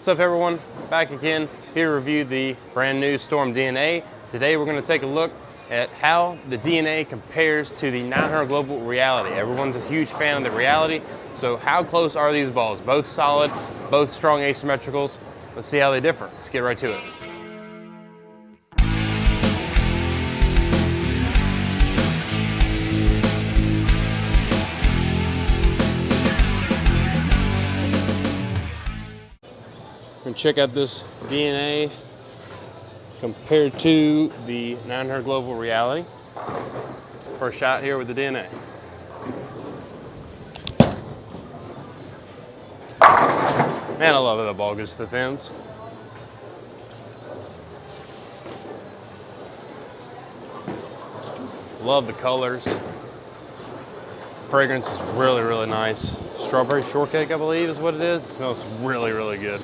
What's up everyone? Back again, here to review the brand new Storm DNA. Today we're going to take a look at how the DNA compares to the 900 Global Reality. Everyone's a huge fan of the Reality, so how close are these balls? Both solid, both strong asymmetricals. Let's see how they differ. Let's get right to it. And check out this DNA compared to the 900 Global Reality. First shot here with the DNA. Man, I love how the ball gets to the pins. Love the colors. Fragrance is really, really nice. Strawberry shortcake, I believe, is what it is. It smells really, really good.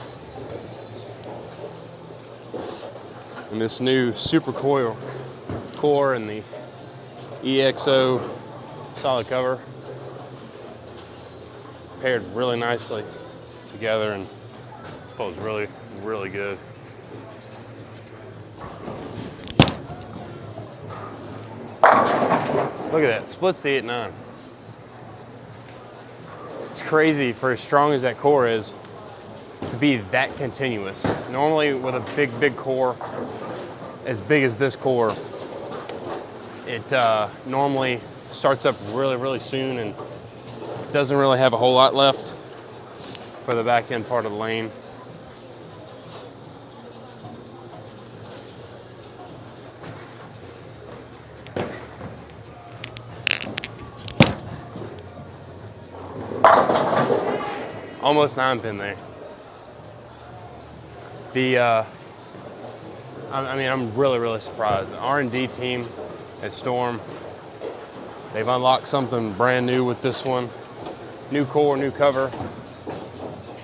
And this new super core and the EXO solid cover paired really nicely together, and this ball is really, really good. Look at that, splits the 8-9. It's crazy for as strong as that core is to be that continuous. Normally with a big core, as big as this core, it normally starts up really, really soon and doesn't really have a whole lot left for the back end part of the lane. Almost 9-pin there. I'm really, really surprised. The R&D team at Storm, they've unlocked something brand new with this one. New core, new cover.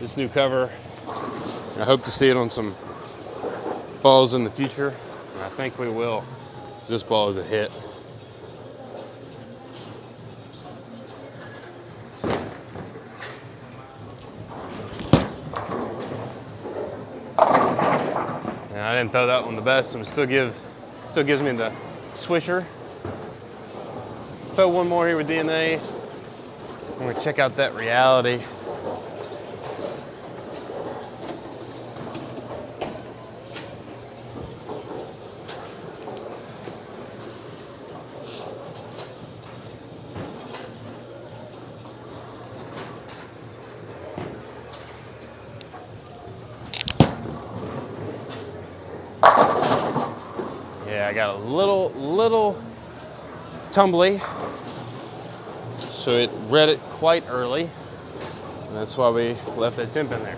This new cover, I hope to see it on some balls in the future, and I think we will. This ball is a hit. I didn't throw that one the best, and still gives me the swisher. Throw one more here with DNA. I'm gonna check out that Reality. Yeah, I got a little tumbly, so it read it quite early, and that's why we left that 10-pin there.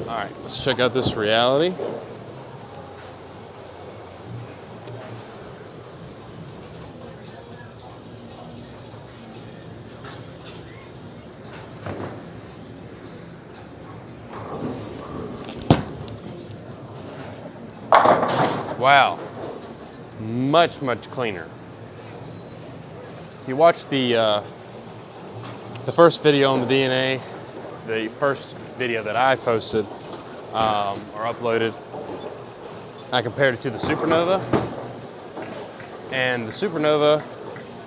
All right, let's check out this Reality. Wow, much cleaner. If you watch the first video on the DNA, the first video that I posted or uploaded, I compared it to the Supernova, and the Supernova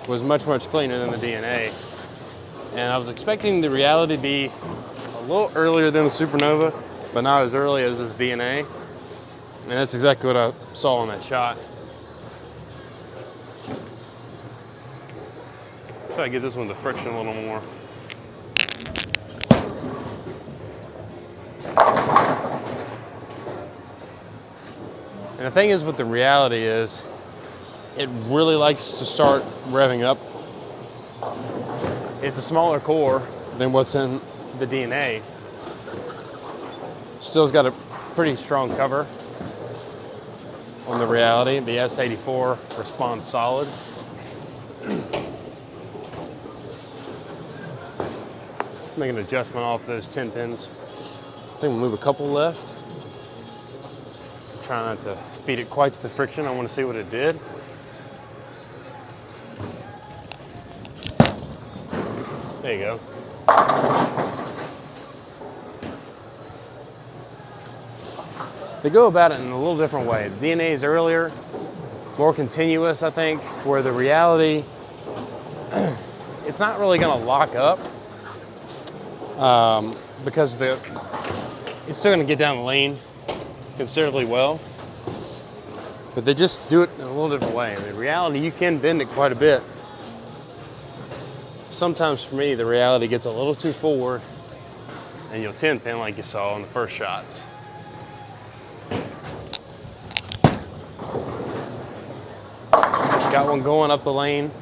was much cleaner than the DNA. And I was expecting the Reality to be a little earlier than the Supernova, but not as early as this DNA. And that's exactly what I saw on that shot. Try to get this one to friction a little more. And the thing is with the Reality is, it really likes to start revving up. It's a smaller core than what's in the DNA. Still's got a pretty strong cover on the Reality. The S84 responds solid. Make an adjustment off those 10 pins. I think we'll move a couple left. Try not to feed it quite to the friction. I want to see what it did. There you go. They go about it in a little different way. The DNA is earlier, more continuous, I think, where the reality, it's not really gonna lock up because it's still gonna get down the lane considerably well, but they just do it in a little different way. The reality, you can bend it quite a bit. Sometimes for me, the reality gets a little too forward and you'll 10 pin like you saw in the first shots. Got one going up the lane,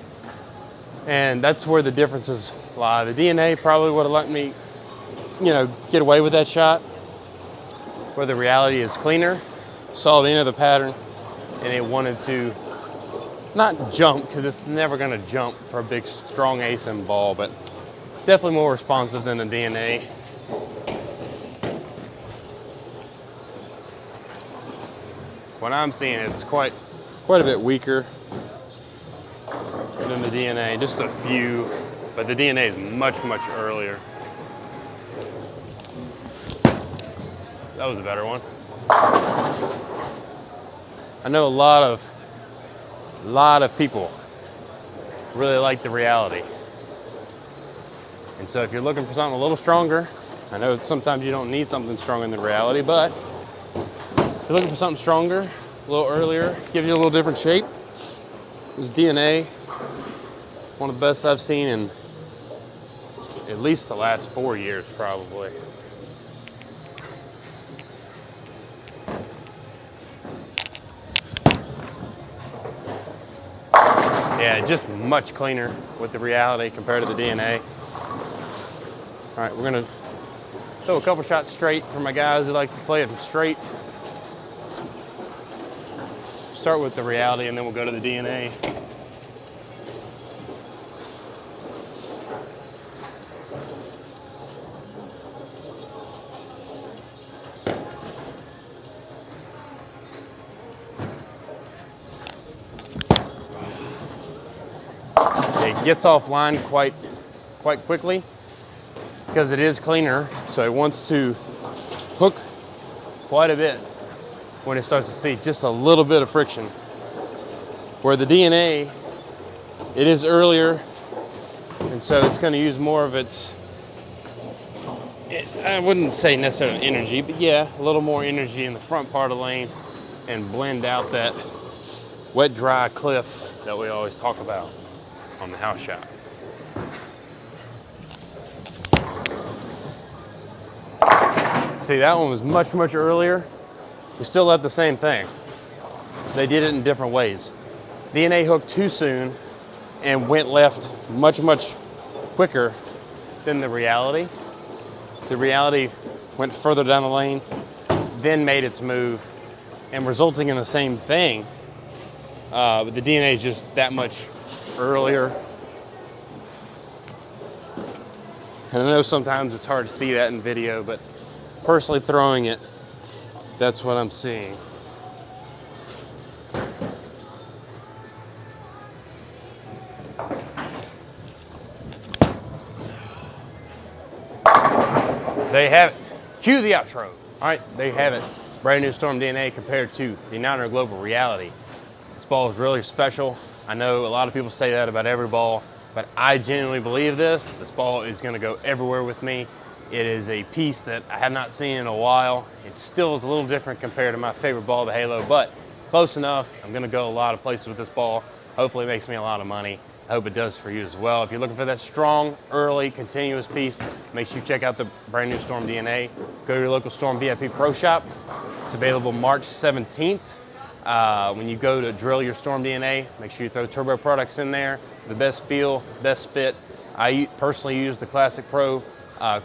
and that's where the differences lie. The DNA probably would have let me, get away with that shot, where the reality is cleaner. Saw the end of the pattern, and it wanted to not jump, because it's never going to jump for a big, strong ASIM ball, but definitely more responsive than the DNA. What I'm seeing, it's quite a bit weaker than the DNA, just a few, but the DNA is much earlier. That was a better one. I know a lot of people really like the reality. And so if you're looking for something a little stronger, I know sometimes you don't need something stronger than reality, but if you're looking for something stronger, a little earlier, give you a little different shape, this DNA, one of the best I've seen in at least the last 4 years, probably. Yeah, just much cleaner with the reality compared to the DNA. All right, we're gonna throw a couple shots straight for my guys who like to play it straight. Start with the reality and then we'll go to the DNA. It gets offline quite quickly because it is cleaner, so it wants to hook quite a bit when it starts to see just a little bit of friction. Where the DNA, it is earlier, and so it's going to use more of its, I wouldn't say necessarily energy, but yeah, a little more energy in the front part of the lane and blend out that wet, dry cliff that we always talk about on the house shot. See, that one was much earlier. We still had the same thing. They did it in different ways. DNA hooked too soon and went left much quicker than the reality. The reality went further down the lane, then made its move, and resulting in the same thing. But the DNA is just that much earlier. And I know sometimes it's hard to see that in video, but personally throwing it, that's what I'm seeing. They have it. Cue the outro. All right, there you have it. Brand new Storm DNA compared to the 900 Global Reality. This ball is really special. I know a lot of people say that about every ball, but I genuinely believe this. This ball is gonna go everywhere with me. It is a piece that I have not seen in a while. It still is a little different compared to my favorite ball, the Halo, but close enough. I'm gonna go a lot of places with this ball. Hopefully it makes me a lot of money. I hope it does for you as well. If you're looking for that strong, early, continuous piece, make sure you check out the brand new Storm DNA. Go to your local Storm VIP Pro Shop. It's available March 17th. When you go to drill your Storm DNA, make sure you throw turbo products in there. The best feel, best fit. I personally use the Classic Pro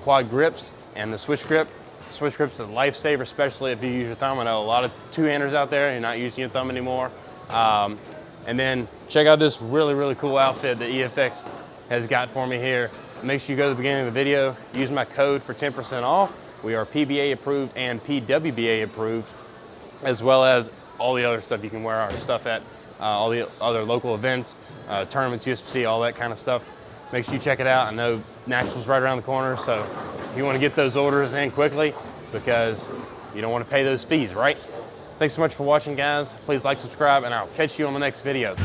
quad grips and the switch grip. Switch grip's a lifesaver, especially if you use your thumb. I know a lot of two-handers out there, you're not using your thumb anymore. And then check out this really cool outfit that EFX has got for me here. Make sure you go to the beginning of the video, use my code for 10% off. We are PBA approved and PWBA approved, as well as all the other stuff you can wear our stuff at, all the other local events, tournaments, USPC, all that kind of stuff. make sure you check it out. I know Nashville's right around the corner, so you want to get those orders in quickly because you don't want to pay those fees, right? Thanks so much for watching, guys. Please like, subscribe, and I'll catch you on the next video.